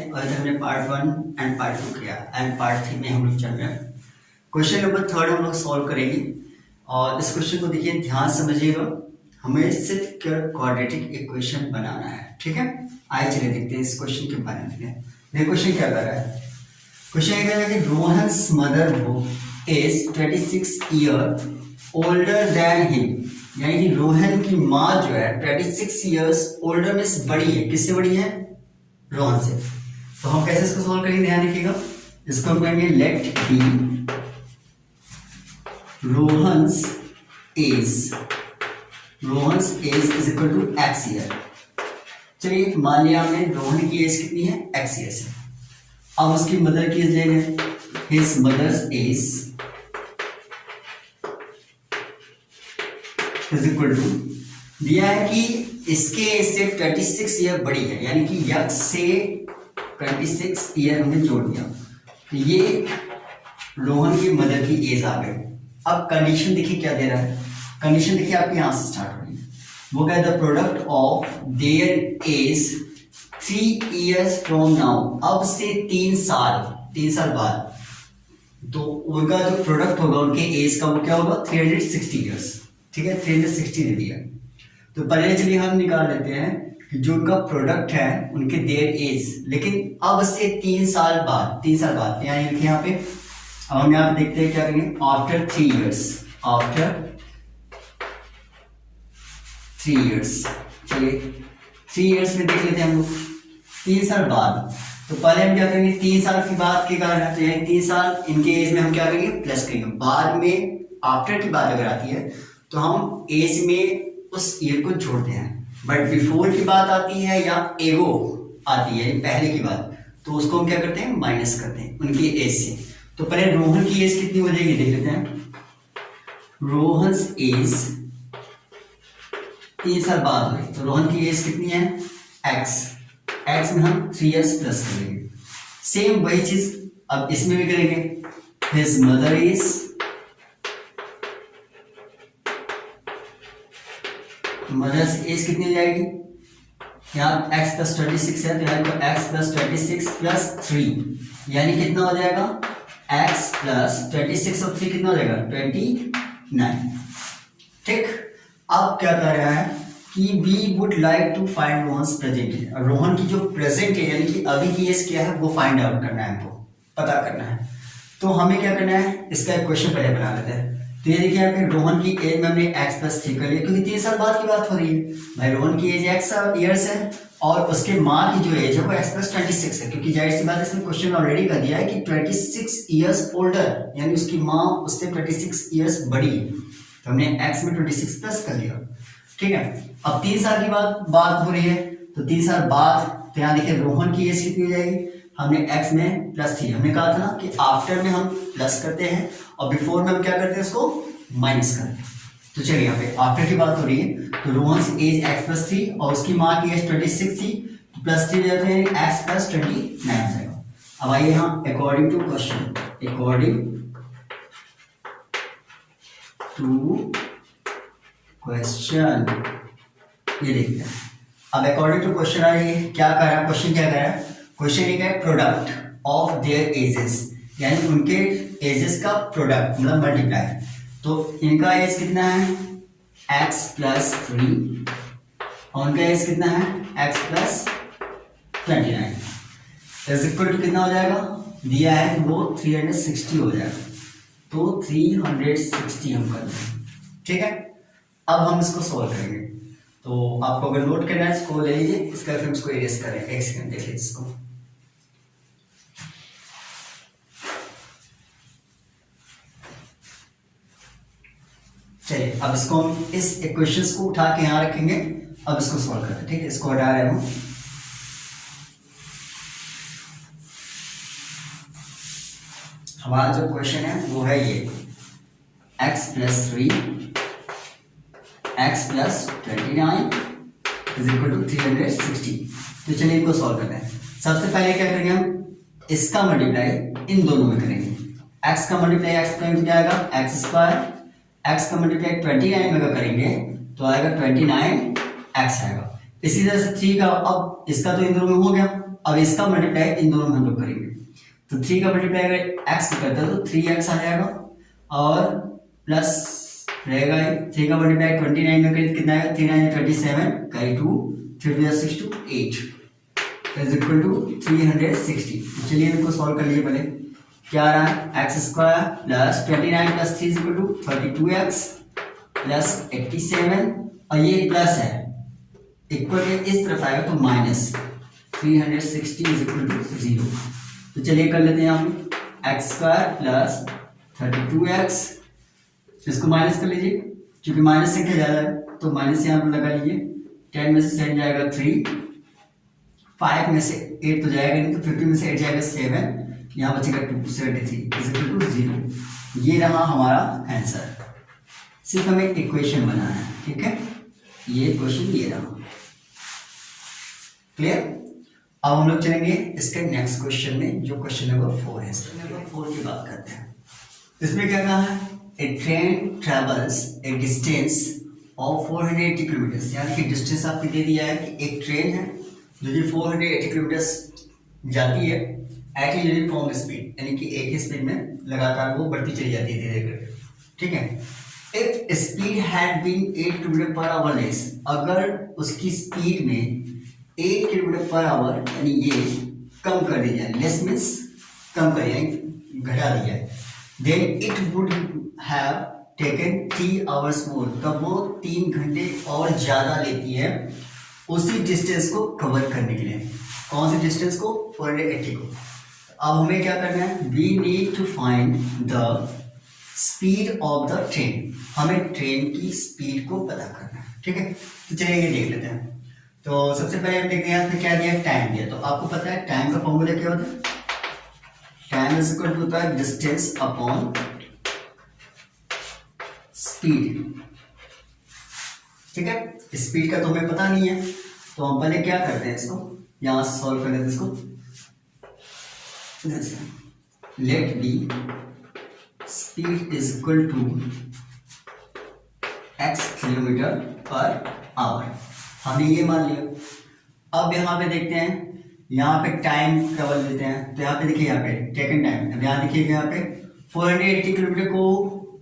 और इधर हमने पार्ट 1 एंड पार्ट 2 किया एंड पार्ट 3 में हम लोग चल रहे हैं। क्वेश्चन नंबर 3 हम लोग सॉल्व करेंगे और इस क्वेश्चन को देखिए ध्यान समझिएगा। हमें सिर्फ क्वाड्रेटिक इक्वेशन बनाना है, ठीक है। आइए चलिए देखते हैं इस क्वेश्चन के बारे में। ये क्वेश्चन क्या कर रहा है? क्वेश्चन ये कह रहा है कि Rohan's mother is 26 year older than him, यानी कि रोहन की माँ जो है 26 ईयर्स ओल्डर में बड़ी है। किससे बड़ी है? रोहन से। तो हम कैसे इसको सॉल्व करेंगे, ध्यान रखिएगा। इसको हम कहेंगे let be Rohan's age is equal to X year. चलिए मान लिया हमने रोहन की एज कितनी है? एक्स ईयर्स है। अब उसकी मदर की एज ले लें, his mother's age is equal to, दिया है कि इसके एज से 26 ईयर बड़ी है, यानी कि यक्स से 26 ईयर हमने जोड़ दिया तो ये रोहन की मदर की एज आ गई। अब कंडीशन देखिए क्या दे रहा है। कंडीशन देखिए आपके यहां से स्टार्ट हो रही है। वो क्या है? The product of their age 3 years from now, अब से 3 साल बाद तो उनका जो प्रोडक्ट होगा उनके एज का वो क्या होगा? 360 ईयर्स, ठीक है। 360 दे दिया। तो पहले चलिए हम निकाल लेते हैं कि जो उनका प्रोडक्ट है उनके देयर एज, लेकिन अब से 3 साल बाद यानी यहाँ पे अब हम यहाँ पे देखते हैं क्या करेंगे। आफ्टर 3 इयर्स, चलिए 3 इयर्स में देख लेते हैं हम लोग 3 साल बाद। तो पहले हम क्या करेंगे? 3 साल के बाद के कारण है तो यानी 3 साल इनके एज में हम क्या करेंगे? प्लस करेंगे। बाद में आफ्टर की बात अगर आती है तो हम एज में उस ईयर को जोड़ते हैं, बट बिफोर की बात आती है या एगो आती है पहले की बात, तो उसको हम क्या करते हैं? माइनस करते हैं उनकी एज से। तो पहले रोहन की एज कितनी हो जाएगी देख लेते हैं। रोहन्स एज 3 साल बाद हुई तो रोहन की एज कितनी है? एक्स में हम 3 इयर्स प्लस करेंगे। सेम वही चीज अब इसमें भी करेंगे। हिज मदर एज कितनी हो जाएगी? यहाँ x प्लस 26 है तो यहाँ पर x प्लस 26 प्लस 3 यानी कितना हो जाएगा? x प्लस 26 और 3 कितना हो जाएगा? 29, ठीक। अब क्या कर रहा है कि we would like to find Rohan's present age. Rohan की जो प्रेजेंट है यानी कि अभी की एज क्या है वो फाइंड आउट करना है, हमको पता करना है। तो हमें क्या करना है? इसका इक्वेशन पहले बना लेते हैं। तो ये देखिए यहाँ रोहन की एज में हमने x प्लस 3 कर लिया क्योंकि 3 साल बाद की बात हो रही है। भाई रोहन की एज x ईयर्स है और उसके माँ की जो एज है वो x प्लस 26 है, क्योंकि जाहिर सी बात इसमें क्वेश्चन ऑलरेडी कर दिया है कि 26 ईयर्स ओल्डर, यानी उसकी माँ उससे 26 ईयर्स बड़ी है। तो हमने x में 26 प्लस कर लिया, ठीक है। अब 3 साल की बात हो रही है तो 3 साल बाद तो यहाँ देखिए रोहन की एज कितनी हो जाएगी? हमने x में प्लस 3, हमने कहा था ना कि आफ्टर में हम प्लस करते हैं और बिफोर में हम क्या करते हैं? उसको माइनस करते हैं। तो चलिए यहाँ पे आफ्टर की बात हो रही है तो रोहन्स एज x प्लस 3 और उसकी माँ की एज 26 थी तो प्लस 3 जाते हैं x प्लस 29 हो जाएगा। अब आइए यहाँ अकॉर्डिंग टू क्वेश्चन ये देखते हैं। अब अकॉर्डिंग टू क्वेश्चन आइए क्या कर रहा है? क्वेश्चन क्या कर रहा है? क्वेश्चन ये है प्रोडक्ट ऑफ देयर एजेस, यानी उनके एजेस का प्रोडक्ट मतलब मल्टीप्लाई। तो इनका एज कितना है? x प्लस 3 और उनका एज कितना है? x plus 29 is equal to कितना हो जाएगा? दिया है कि वो 360 हो जाएगा, तो 360 हम कर देंगे, ठीक है। अब हम इसको सॉल्व करेंगे। तो आपको अगर नोट करना है इसको ले लीजिए, इसका फिर इसको इरेज करें। एक सेकंड देख लीजिए इसको। चलिए अब इसको हम इस इक्वेशंस को उठा के यहां रखेंगे। अब इसको सॉल्व करते हैं, ठीक है। इसको हटा रहे हैं हम। हमारा जो क्वेश्चन है वो है ये x plus 3 x plus 29 is equal to 360। तो चलिए इनको सॉल्व करते हैं। सबसे पहले क्या करेंगे? हम इसका मल्टीप्लाई इन दोनों में करेंगे। x का मल्टीप्लाई x प्राइम क्या आएगा? x square. x का मल्टीप्लाई 29 में करेंगे तो आएगा 29x आएगा। इसी तरह से 3 का, अब इसका तो इन दोनों में हो गया अब इसका मल्टीप्लाई इन दोनों में हम लोग करेंगे, तो 3 का मल्टीप्लाई अगर एक्स करते हैं तो 3x आ जाएगा, और प्लस रहेगा 3 का मल्टीप्लाई 29 में करें कितना आएगा, 3 9 27 करी 2 3 6 2 8 इज इक्वल टू 360। चलिए इनको सॉल्व कर लीजिए पहले। क्या आ रहा है, x square plus 29 plus 3 is equal to 32x plus 87, और ये प्लस है इक्वल के इस तरफ आएगा तो माइनस 360 इज इक्वल टू 0। तो चलिए कर लेते हैं यहाँ पे एक्स स्क्वायर प्लस 32x, इसको माइनस कर लीजिए, क्योंकि माइनस से क्या ज्यादा है तो माइनस यहाँ पर लगा लीजिए। 10 में से 7 जाएगा 3, 5 में से 8 तो जाएगा नहीं, तो 50 में से 8 जाएगा 7, यहाँ बचेगा 273 इज इक्वल टू 0। ये रहा हमारा आंसर, सिर्फ हमें इक्वेशन बनाना है, ठीक है। ये क्वेश्चन ये रहा, क्लियर। अब हम लोग चलेंगे इसके नेक्स्ट क्वेश्चन में, जो क्वेश्चन नंबर 4 है। नंबर 4 की बात करते हैं। इसमें क्या कहा है, a train travels a distance of 480 kilometre, यानी कि डिस्टेंस आपको दे दिया है कि एक ट्रेन है जो कि 480 किलोमीटर जाती है एट ए यूनिफॉर्म स्पीड, यानी कि एक ही स्पीड में लगातार वो बढ़ती चली जाती है धीरे धीरे, ठीक है। If speed had been 8 kilometre per hour less, अगर उसकी स्पीड में 8 किलोमीटर पर आवर यानी ये कम कर दी जाए, लेस मीन्स कम कर दिया घटा दी जाए, then it would have taken 3 hours more, तब वो 3 घंटे और ज्यादा लेती है उसी डिस्टेंस को कवर करने के लिए। कौन सी डिस्टेंस को, 480 को। अब हमें क्या करना है, we need to find the speed of the train, हमें ट्रेन की स्पीड को पता करना है, ठीक है। तो चलिए ये देख लेते हैं। तो सबसे पहले हम देखते हैं इसमें क्या दिया, टाइम दिया। तो आपको पता है टाइम का फॉर्मूला क्या होता है, टाइम इज इक्वल टू होता है डिस्टेंस अपॉन स्पीड, ठीक है। स्पीड का तो हमें पता नहीं है, तो हम पहले क्या करते हैं, इसको यहां सॉल्व कर लेते हैं। इसको let be speed is equal to x kilometre per hour, हमने ये मान लिया। अब यहाँ पे देखते हैं, यहाँ पे टाइम ट्रेवल लेते हैं, तो यहाँ पे देखिए यहाँ पे टेकन टाइम, अब यहाँ देखिए यहाँ पे 480 किलोमीटर को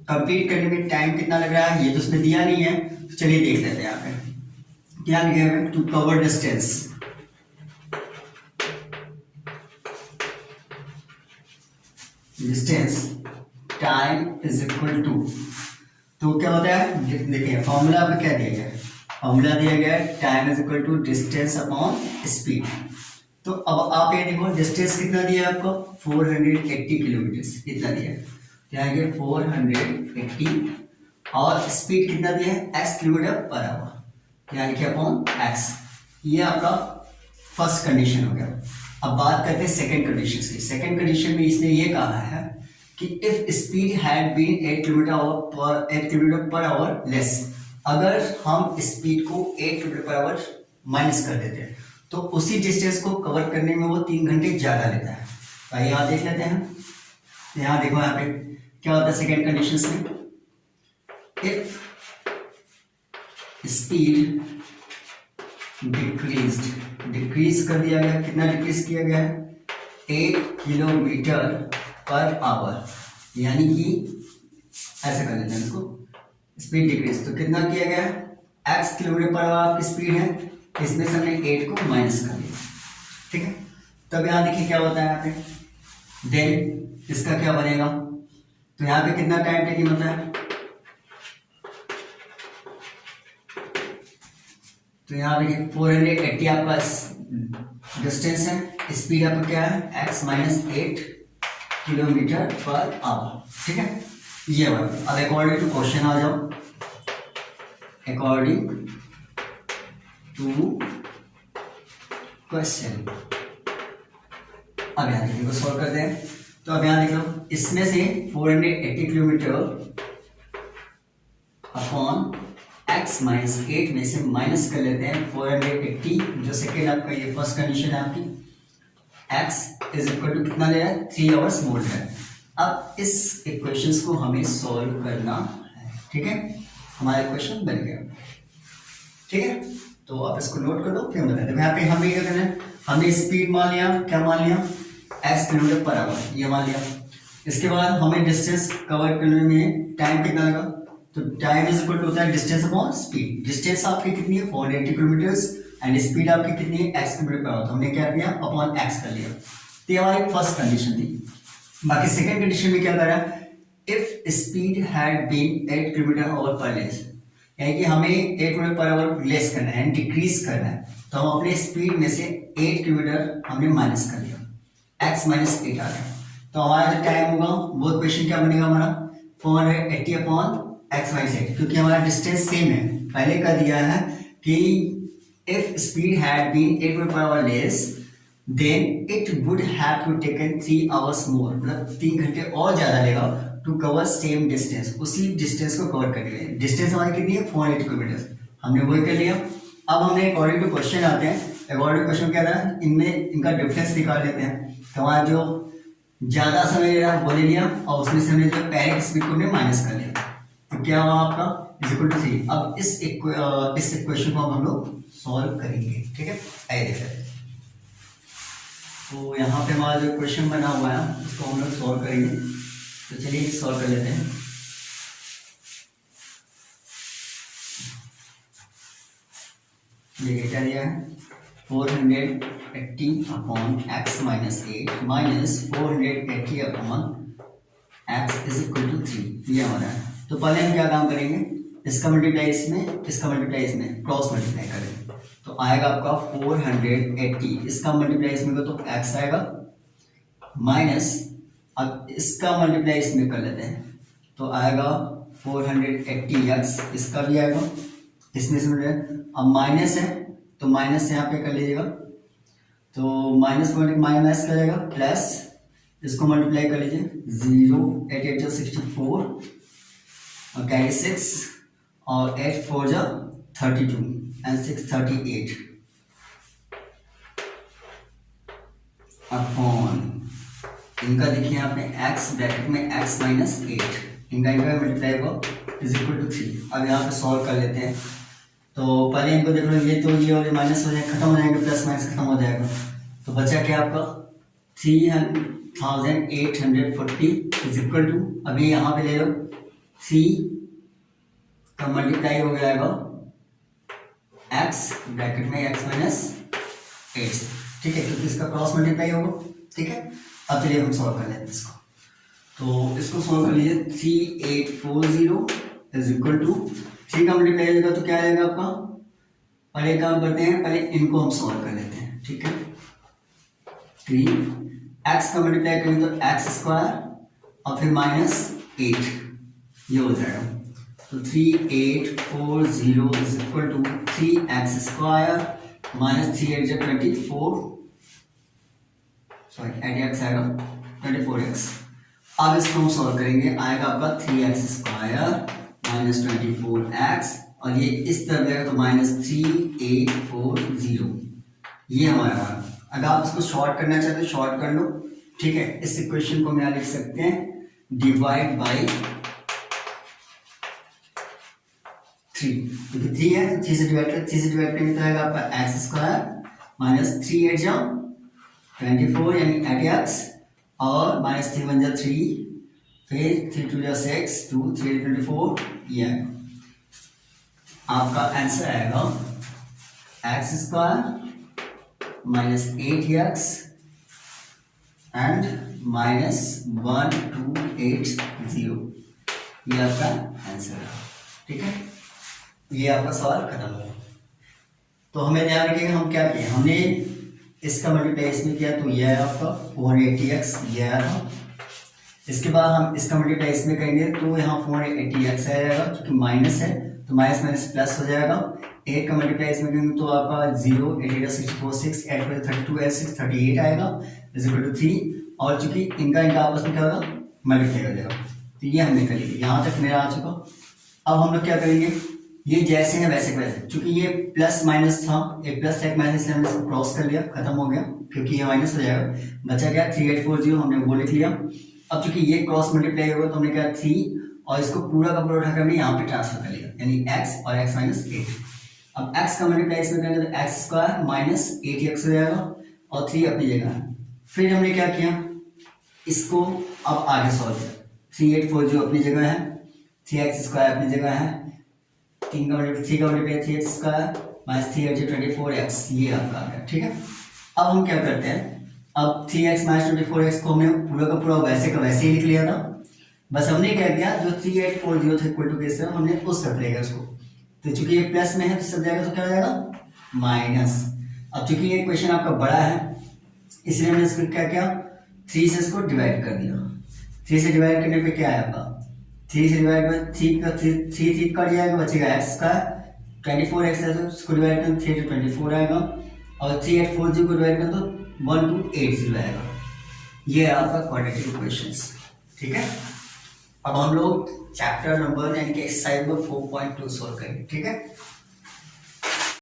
कंप्लीट करने में टाइम कितना लग रहा है, ये तो उसने दिया नहीं है। तो चलिए देख लेते हैं यहाँ पे क्या लिखा है, to cover distance, distance time is equal to, तो क्या होता है, देखिए फॉर्मूला पे क्या दिया गया है, फॉर्मूला दिया गया है time is equal to distance upon speed. तो अब आप ये देखो डिस्टेंस कितना दिया है आपको, 480 किलोमीटर इतना दिया है, यहाँ 480, और स्पीड कितना दिया है, x किलोमीटर पर आवर, यानी कि अपॉन x। ये आपका फर्स्ट कंडीशन हो गया। अब बात करते हैं सेकंड कंडीशन की। सेकंड कंडीशन में इसने ये कहा है कि if speed had been 8 kilometre per hour less, अगर हम स्पीड को 8 किलोमीटर पर आवर माइनस कर देते हैं तो उसी डिस्टेंस को कवर करने में वो 3 घंटे ज्यादा लेता है। तो यहाँ देख लेते हैं, यहाँ देखो यहाँ पे क्या होता है सेकेंड कंडीशन में, इफ स्पीड डिक्रीज कर दिया गया, कितना डिक्रीज किया गया है, 8 किलोमीटर पर आवर, यानी कि ऐसे कर लेते हैं इसको, स्पीड डिक्रीज, तो कितना किया गया है, x किलोमीटर पर आवर आपकी स्पीड है, इसमें से हमने 8 को माइनस कर दिया, ठीक है। तब यहाँ देखिए क्या होता है यहाँ पे, देन इसका क्या बनेगा, तो यहाँ पे कितना टाइम टेकिंग होता है, तो यहाँ देखिए 480 आपका डिस्टेंस है, स्पीड आपका क्या है, x minus 8 kilometre per our, ठीक है। ये बात। अब अकॉर्डिंग टू क्वेश्चन आ जाओ, अकॉर्डिंग टू क्वेश्चन। अब यहाँ देखिए सॉल्व करते हैं। तो अब यहाँ देख लो, इसमें से 480 किलोमीटर अपॉन x माइनस 8 में से माइनस कर लेते हैं 480, जो सेकेंड आपका ये फर्स्ट कंडीशन है आपकी, x इज इक्वल टू कितना ले रहा है, 3 आवर्स मोर है। अब इस इक्वेशंस को हमें सॉल्व करना है, ठीक है। हमारा इक्वेशन बन गया, ठीक है। तो आप इसको नोट कर दो, फिर बताते हैं। यहाँ पे हमें क्या करना है, हमने स्पीड मान लिया, क्या मान लिया, x किलोमीटर पर आवर, ये मान लिया। इसके बाद हमें डिस्टेंस कवर करने में टाइम कितना लगा, तो टाइम इज इक्वल टू होता है डिस्टेंस अपॉन स्पीड। डिस्टेंस आपकी कितनी है 480 किलोमीटर्स एंड स्पीड आपकी कितनी है x किलोमीटर पर आवर, तो हमने क्या किया अपॉन x कर लिया। तो ये हमारी फर्स्ट कंडीशन थी। बाकी सेकंड कंडीशन में क्या करा, if speed had been 8 kilometre hour per less, यानी कि हमें 8 किलोमीटर पर आवर लेस करना है, डिक्रीज करना है, तो हम अपने स्पीड में से 8 किलोमीटर हमने माइनस कर लिया, x माइनस 8 आ गया। तो हमारा जो टाइम होगा वो क्वेश्चन क्या बनेगा हमारा 480 अपॉन x माइनस 8, क्योंकि हमारा डिस्टेंस सेम है। पहले कर दिया है कि if speed had been 8 kilometre per hour less then it would have to taken 3 hours more, मतलब 3 घंटे और ज्यादा लेगा टू कवर सेम डिस्टेंस, उसी डिस्टेंस को कवर करने के लिए। डिस्टेंस हमारी कितनी है 480 किलोमीटर, हमने वही कर लिया। अब हमने अकॉर्डिंग टू क्वेश्चन आते हैं, अकॉर्डिंग टू क्वेश्चन क्या था, इनमें इनका डिफरेंस निकाल लेते हैं। तो हमारा जो ज्यादा समय ले रहा वो ले लिया और उसमें से हमने जो पहले स्पीड को हमने माइनस कर लिया, तो क्या हुआ आपका इज इक्वल टू 3। अब इस इक्वेशन को हम लोग सॉल्व करेंगे, ठीक है, आइए देखते हैं। तो यहाँ पे हमारा जो क्वेश्चन बना हुआ है उसको हम लोग सॉल्व करेंगे, तो चलिए सॉल्व कर लेते हैं। ये क्या दिया है 480 upon x minus 8 minus 480 upon x is equal to 3, ये हमारा है। तो पहले हम क्या काम करेंगे, इसका मल्टीप्लाई इसमें, इसका मल्टीप्लाई इसमें, क्रॉस मल्टीप्लाई करेंगे, तो आएगा आपका 480, इसका मल्टीप्लाई इसमें तो x आएगा माइनस, अब इसका मल्टीप्लाई इसमें कर लेते हैं तो आएगा 480x, इसका भी आएगा इसमें से अब माइनस है तो माइनस यहाँ पे कर लीजिएगा, तो माइनस माइनस करेगा प्लस, इसको मल्टीप्लाई कर लीजिए 0 8 8 64 और कैरी 6 और 8 4 32 एंड 6 38 अपॉन इनका देखिए यहाँ पे x ब्रैकेट में x माइनस 8, इनका मल्टीप्लाई होगा इज इक्वल टू 3। अब यहाँ पे सॉल्व कर लेते हैं, तो पहले इनको देख लो, ये तो ये और माइनस हो जाएगा, खत्म हो जाएंगे, प्लस माइनस खत्म हो जाएगा, तो बचा क्या आपका 3840 इज इक्वल टू, अभी यहाँ पे ले लो 3 का मल्टीप्लाई हो जाएगा x ब्रैकेट में x माइनस 8, ठीक है, क्योंकि इसका क्रॉस मल्टीप्लाई होगा, ठीक है। अब चलिए हम सॉल्व कर लेते हैं इसको, तो इसको सॉल्व कर लीजिए 3840 इज इक्वल टू 3 का मल्टीप्लाई होगा तो क्या आएगा आपका, पहले काम करते हैं, पहले इनको हम सॉल्व कर लेते हैं, ठीक है। 3 x का मल्टीप्लाई करेंगे तो x स्क्वायर और फिर माइनस 8, ये हो जाएगा, तो 3840 is equal to 3x square minus 3 8 24, sorry 8x आएगा 24x। अब इसको हम सॉल्व करेंगे, आएगा आपका 3x स्क्वायर माइनस 24x और ये इस तरफ जाएगा तो माइनस 3840, ये हमारा। अगर आप इसको शॉर्ट करना चाहते हो शॉर्ट कर लो, ठीक है। इस इक्वेशन को हम यहाँ लिख सकते हैं डिवाइड बाई 3, क्योंकि 3 है तो 3 से डिवाइड कर, 3 से डिवाइड करेंगे तो आएगा आपका x स्क्वायर माइनस 3 8 जा 24 यानी 8x और माइनस 3 1 जा 3, फिर 3 2 जा 6 2 3 24, ये आपका आंसर आएगा x square minus 8x and minus 1280, ये आपका आंसर है, ठीक है। ये आपका सवाल खत्म हुआ। तो हमें ध्यान रखिएगा हम क्या किए, हमने इसका मल्टीप्लाई इसमें किया तो यह है आपका 480x, यह आया था। इसके बाद हम इसका मल्टीप्लाई इसमें करेंगे तो यहाँ 480x आ जाएगा, क्योंकि माइनस है तो माइनस माइनस प्लस हो जाएगा। 8 का मल्टीप्लाई इसमें करेंगे तो आपका 0 8 8 64 6 8 32 6 38 आएगा इज इक्वल टू 3, और चूंकि इनका आपस में क्या होगा मल्टीप्लाई हो जाएगा, तो ये हमने कर लिया। यहाँ तक मेरा आ चुका। अब हम लोग क्या करेंगे, ये जैसे है वैसे वैसे, चूंकि ये प्लस माइनस था, एक प्लस एक माइनस से हमने इसको क्रॉस कर लिया, खत्म हो गया, क्योंकि ये माइनस हो जाएगा, बचा गया 3840, हमने वो लिख लिया। अब चूंकि ये क्रॉस मल्टीप्लाई होगा तो हमने क्या 3 और इसको पूरा का पूरा उठाकर हमने यहाँ पे ट्रांसफर कर लिया, यानी x और x माइनस 8। अब x का मल्टीप्लाई इसमें करेंगे तो x स्क्वायर माइनस 8x हो जाएगा और 3 अपनी जगह है। फिर हमने क्या किया, इसको अब आगे सॉल्व किया। 3840 अपनी जगह है, 3x² अपनी जगह है, 3 का मल्टीप्लाई 3x² माइनस 3 24x, ये आपका आ गया। ठीक है, अब हम क्या करते हैं, अब 3x माइनस 24x को हमने पूरा का पूरा वैसे का वैसे ही लिख लिया था। बस हमने क्या किया, जो 3840 था इक्वल टू किस है, हमने उस तरफ लेगा उसको। तो चूंकि ये प्लस में है तो सब जाएगा तो क्या हो जाएगा माइनस। अब चूंकि ये क्वेश्चन आपका बड़ा है इसलिए हमने इसको क्या किया, 3 से इसको डिवाइड कर दिया। 3 से डिवाइड करने पे क्या आएगा, 3 से डिवाइड में 3 का 3 कट जाएगा, बचेगा x²। 24x है तो इसको डिवाइड करें 3 to 24 आएगा, और 3840 को डिवाइड करें तो 1280 आएगा। ये है आपका क्वाड्रेटिक इक्वेशंस। ठीक है, अब हम लोग चैप्टर नंबर यानी कि एक्सरसाइज नंबर 4.2 सॉल्व करेंगे। ठीक है।